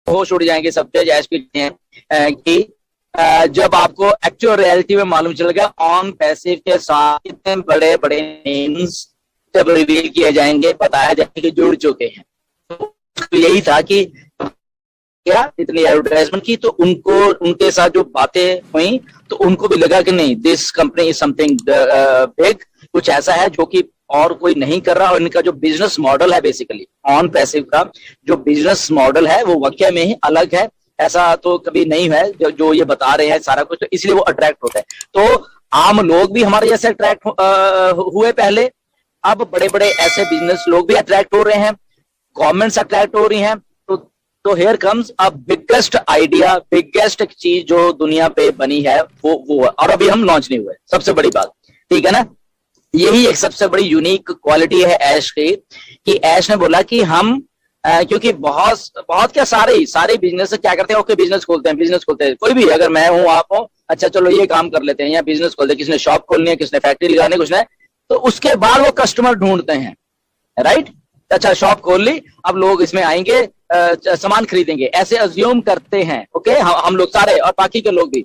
होश उड़ जाएंगे सब ऐश कि जब आपको एक्चुअल रियलिटी में मालूम चलेगा ऑन पैसिव के साथ इतने बड़े बड़े नेम्स जब रिवील किए जाएंगे, बताया जाएगा कि जुड़ चुके हैं। तो यही था कि क्या इतनी एडवर्टाइजमेंट की, तो उनको उनके साथ जो बातें हुई तो उनको भी लगा कि नहीं, this company is something big, कुछ ऐसा है जो कि और कोई नहीं कर रहा। और इनका जो बिजनेस मॉडल है, बेसिकली ऑन पैसिव का जो बिजनेस मॉडल है वो वाकई में ही अलग है, ऐसा तो कभी नहीं है जो ये बता रहे हैं सारा कुछ, तो इसलिए वो अट्रैक्ट होता है। तो आम लोग भी हमारे जैसे अट्रैक्ट हुए पहले, अब बड़े बड़े ऐसे बिजनेस लोग भी अट्रैक्ट हो रहे हैं, गवर्नमेंट्स अट्रैक्ट हो रही हैं। तो here comes a biggest idea, biggest चीज जो दुनिया पे बनी है वो है, और अभी हम लॉन्च नहीं हुए, सबसे बड़ी बात, ठीक है ना। यही एक सबसे बड़ी यूनिक क्वालिटी है ऐश की, कि ऐश ने बोला कि हम क्योंकि बहुत क्या सारे बिजनेस क्या करते हैं, ओके बिजनेस खोलते हैं, कोई भी, अगर मैं हूं आप हो, अच्छा चलो ये काम कर लेते हैं, या बिजनेस खोलते हैं, किसने शॉप खोलनी है, किसने फैक्ट्री लगानी है, कुछ नहीं, तो उसके बाद वो कस्टमर ढूंढते हैं, राइट। अच्छा शॉप खोल ली, अब लोग इसमें आएंगे, सामान खरीदेंगे, ऐसे अज्यूम करते हैं, ओके हम लोग सारे और बाकी के लोग भी।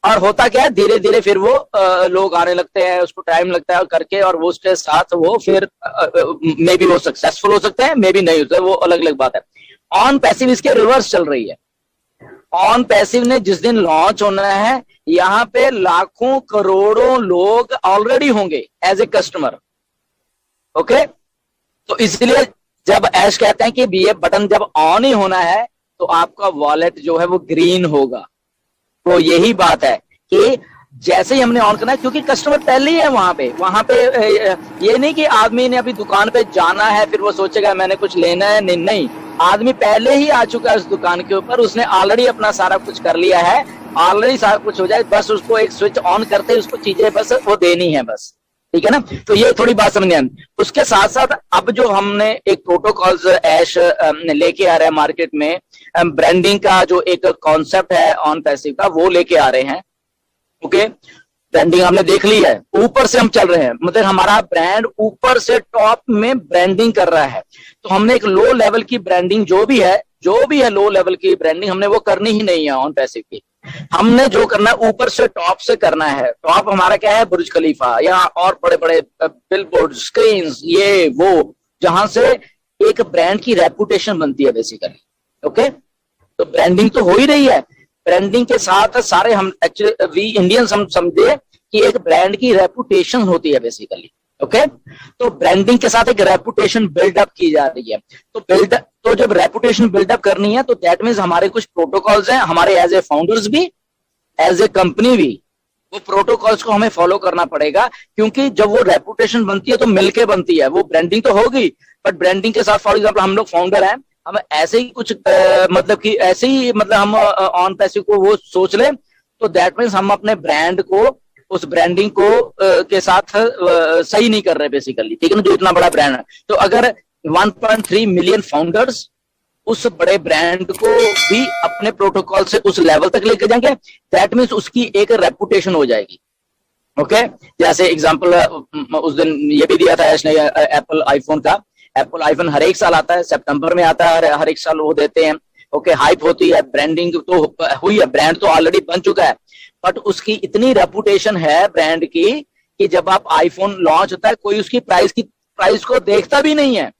और होता क्या है, धीरे धीरे फिर वो लोग आने लगते हैं, उसको टाइम लगता है और करके, और वो उसके साथ वो फिर मे बी वो सक्सेसफुल हो सकते हैं, मे बी नहीं होता है, वो अलग अलग बात है। ऑन पैसिव इसके रिवर्स चल रही है। ऑन पैसिव ने जिस दिन लॉन्च होना है, यहाँ पे लाखों करोड़ों लोग ऑलरेडी होंगे एज ए कस्टमर, ओके। तो इसलिए जब ऐश कहते हैं कि ये बटन जब ऑन ही होना है तो आपका वॉलेट जो है वो ग्रीन होगा, तो यही बात है कि जैसे ही हमने ऑन करना है, क्योंकि कस्टमर पहले ही है वहां पे ये नहीं कि आदमी ने अभी दुकान पे जाना है फिर वो सोचेगा मैंने कुछ लेना है, नहीं, आदमी पहले ही आ चुका है उस दुकान के ऊपर, उसने ऑलरेडी अपना सारा कुछ कर लिया है, ऑलरेडी सारा कुछ हो जाए, बस उसको एक स्विच ऑन करते ही उसको चीजें बस वो देनी है, बस, ठीक है ना। तो ये थोड़ी बात समझ आए। उसके साथ साथ अब जो हमने एक प्रोटोकॉल्स ऐश लेके आ रहे हैं मार्केट में, ब्रांडिंग का जो एक कॉन्सेप्ट है ऑन पैसिव का, वो लेके आ रहे हैं, ओके। ब्रांडिंग हमने देख ली है, ऊपर से हम चल रहे हैं, मतलब हमारा ब्रांड ऊपर से टॉप में ब्रांडिंग कर रहा है। तो हमने एक लो लेवल की ब्रांडिंग जो भी है लो लेवल की ब्रांडिंग हमने वो करनी ही नहीं है ऑन पैसिव की। हमने जो करना है ऊपर से टॉप से करना है। टॉप हमारा क्या है, बुर्ज खलीफा या और बड़े बड़े बिलबोर्ड, स्क्रीन, ये वो, जहां से एक ब्रांड की रेपुटेशन बनती है बेसिकली, ओके। तो ब्रांडिंग तो हो ही रही है, ब्रांडिंग के साथ सारे हम एक्चुअली वी इंडियंस हम समझे कि एक ब्रांड की रेपुटेशन होती है बेसिकली, ओके। तो ब्रांडिंग के साथ एक रेपुटेशन बिल्डअप की जा रही है। तो जब रेपुटेशन बिल्डअप करनी है तो दैट मीन्स हमारे कुछ प्रोटोकॉल्स हैं, हमारे एज ए फाउंडर्स भी, एज ए कंपनी भी, वो प्रोटोकॉल्स को हमें फॉलो करना पड़ेगा। क्योंकि जब वो रेपुटेशन बनती है तो मिलके बनती है, वो ब्रांडिंग तो होगी, बट ब्रांडिंग के साथ फॉर एग्जाम्पल हम लोग फाउंडर हैं, हम ऐसे ही कुछ मतलब कि ऐसे ही मतलब हम ऑन पैसिव को वो सोच लें, तो दैट मीन्स हम अपने ब्रांड को, उस ब्रांडिंग को के साथ सही नहीं कर रहे बेसिकली, ठीक है ना। जो इतना बड़ा ब्रांड है, तो अगर 1.3 मिलियन फाउंडर्स उस बड़े ब्रांड को भी अपने प्रोटोकॉल से उस लेवल तक लेकर जाएंगे, दैट मीन्स उसकी एक रेपुटेशन हो जाएगी, ओके। जैसे एग्जांपल उस दिन ये भी दिया था इसने एप्पल आईफोन का। एप्पल आईफोन हर एक साल आता है, सितंबर में आता है, हर एक साल वो देते हैं, ओके। हाइप होती है, ब्रांडिंग तो हुई है, ब्रांड तो ऑलरेडी बन चुका है, बट उसकी इतनी रेपुटेशन है ब्रांड की कि जब आप आईफोन लॉन्च होता है, कोई उसकी प्राइस को देखता भी नहीं है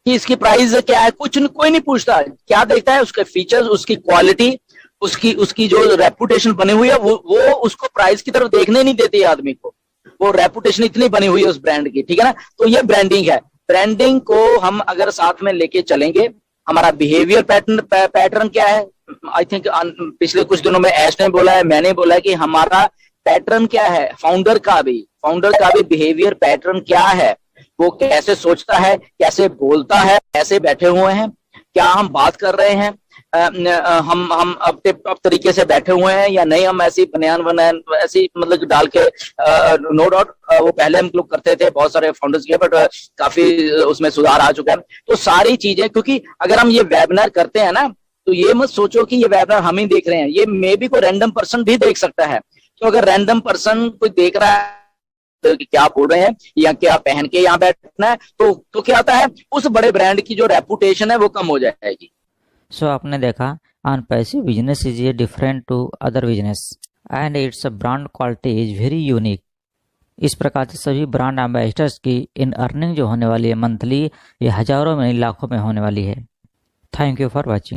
कि इसकी प्राइस क्या है, कोई नहीं पूछता। क्या देखता है, उसके फीचर्स, उसकी क्वालिटी, उसकी जो रेपुटेशन बनी हुई है, वो उसको प्राइस की तरफ देखने नहीं देती आदमी को, वो रेपुटेशन इतनी बनी हुई है उस ब्रांड की, ठीक है ना। तो ये ब्रांडिंग है। ब्रांडिंग को हम अगर साथ में लेके चलेंगे, हमारा बिहेवियर पैटर्न क्या है, आई थिंक पिछले कुछ दिनों में ऐश ने बोला है, मैंने बोला है कि हमारा पैटर्न क्या है, फाउंडर का भी बिहेवियर पैटर्न क्या है, वो कैसे सोचता है, कैसे बोलता है, कैसे बैठे हुए हैं, क्या हम बात कर रहे हैं, हम अब टिप टॉप तरीके से बैठे हुए हैं या नहीं, हम ऐसी बनियान वनान ऐसी मतलब डाल के, नो डाउट वो पहले हम लोग करते थे बहुत सारे फाउंडर्स के, बट काफी उसमें सुधार आ चुका है। तो सारी चीजें, क्योंकि अगर हम ये वेबिनार करते हैं ना, तो ये मत सोचो कि ये वेबिनार हम ही देख रहे हैं, ये मे बी कोई रैंडम पर्सन भी देख सकता है। तो अगर रैंडम पर्सन कोई देख रहा है तो क्या बोल रहे हैं या क्या पहन के यहाँ बैठना है, तो क्या होता है, उस बड़े ब्रांड की जो रेपुटेशन है वो कम हो जाएगी। सो आपने देखा on passive business is a different to other business and it's brand quality is very unique. इस प्रकार से सभी ब्रांड एम्बेसडर्स की इन अर्निंग जो होने वाली है मंथली, ये हजारों में नहीं लाखों में होने वाली है। Thank you for watching.